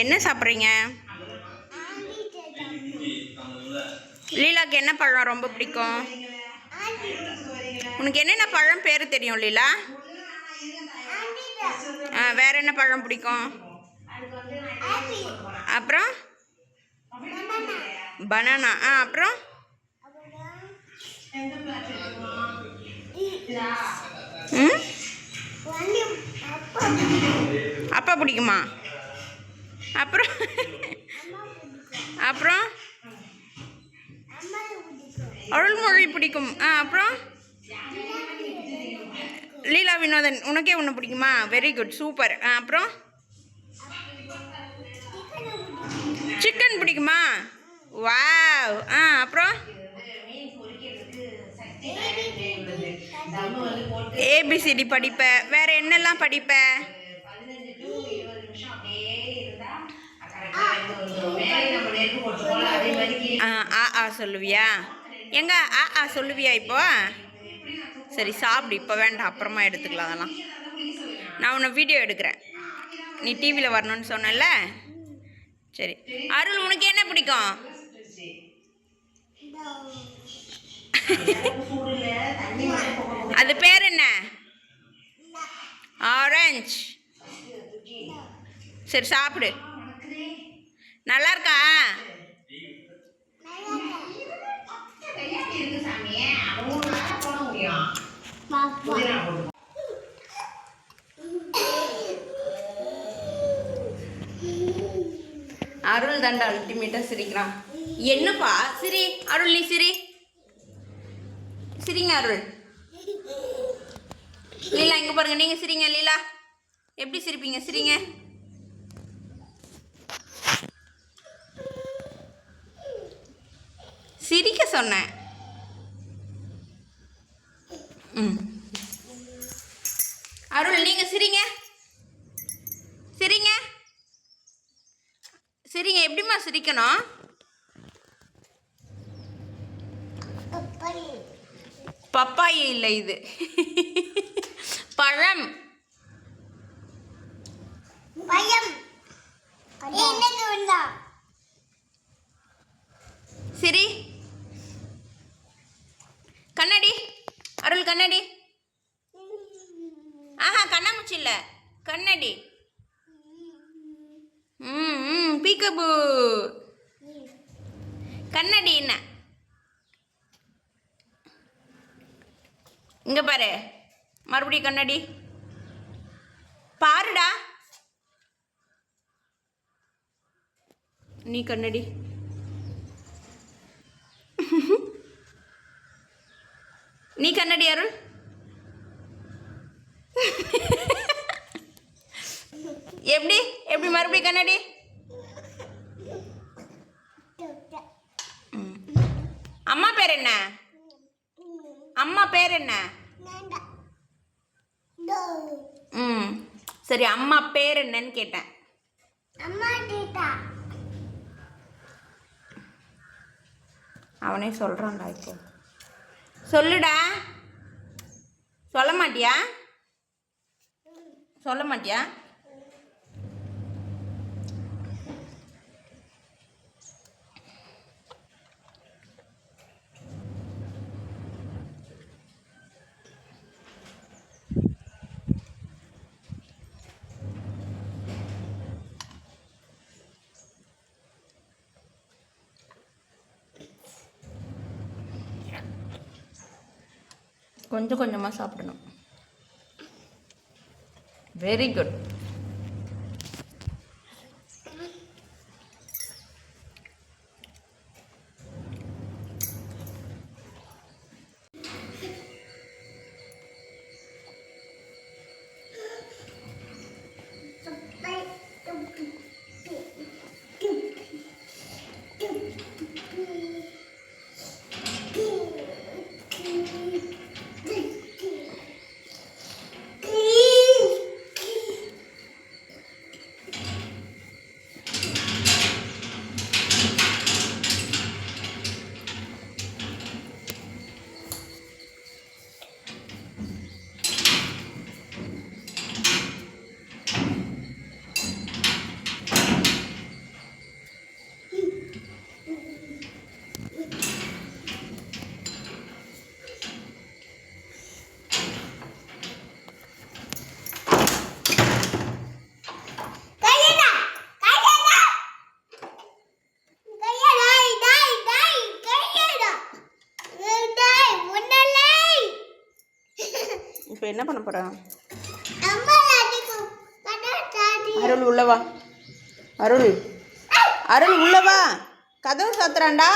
என்ன சாப்பிட்றீங்க? லீலாக்கு என்ன பழம் ரொம்ப பிடிக்கும்? உனக்கு என்னென்ன பழம் பேர் தெரியும் லீலா? வேற என்ன பழம் பிடிக்கும்? அப்புறம் பனானா. அப்புறம் அப்பா பிடிக்குமா? அப்புறம் அப்புறம் அருள்மொழி பிடிக்கும். அப்புறம் லீலா வினோதன் உனக்கே ஒன்று பிடிக்குமா? Very good, super. அப்புறம் சிக்கன் பிடிக்குமா? வாவ். அப்புறம் ஏபிசிடி படிப்ப. வேற என்னெல்லாம் படிப்ப? சொல்லுவியா? எங்க சொல்லுவியா இப்போ? சரி சாப்பிடு, இப்போ வேண்டாம், அப்புறமா எடுத்துக்கலாம் அதெல்லாம். நான் உன்னை வீடியோ எடுக்கிறேன், நீ டிவியில் வரணும்னு சொன்னல. சரி அருள், உனக்கு என்ன பிடிக்கும்? அது பேர் என்ன? ஆரஞ்சு. சரி சாப்பிடு. நல்லா இருக்கா? அருள் தாண்டா அல்டிமேட்டா சிரிக்கிறான். என்னப்பா சிரி அருள், நீ சிரி. சிரிங்க அருள். லீலா இங்க பாருங்க, நீங்க சிரிங்க. லீலா எப்படி சிரிப்பீங்க? சிரிங்க. சிரிக்க சொன்னேன். அருள் நீங்க சிரிங்க. சிரிங்க சிரிங்க. எப்படிமா சிரிக்கணும்? பப்பாயை இல்லை, இது பழம். சிரி. கண்ணாடி அருள், கண்ணாடி. கண்ணாமூச்சி இல்லை, கண்ணாடி. பீக்கபு. கண்ணாடி என்ன? இங்க பாரு, மறுபடியும் கண்ணாடி பாருடா. நீ கண்ணாடி. நீ கண்ணாடி அருள். எப்படி எப்படி மறுபடியும் கண்ணாடி. அம்மா பேர் என்ன? அம்மா பேர் என்ன? சரி, அம்மா பேர் என்னன்னு கேட்டேன். அவனே சொல்றான்டா இப்போ. சொல்லுடா. சொல்ல மாட்டியா? சொல்ல மாட்டியா? கொஞ்சம் கொஞ்சமாக சாப்பிடணும். Very good. இப்போ என்ன பண்ண போற? அருள் உள்ளவா, அருள் உள்ளவா, கதவு சாத்துறான்டா.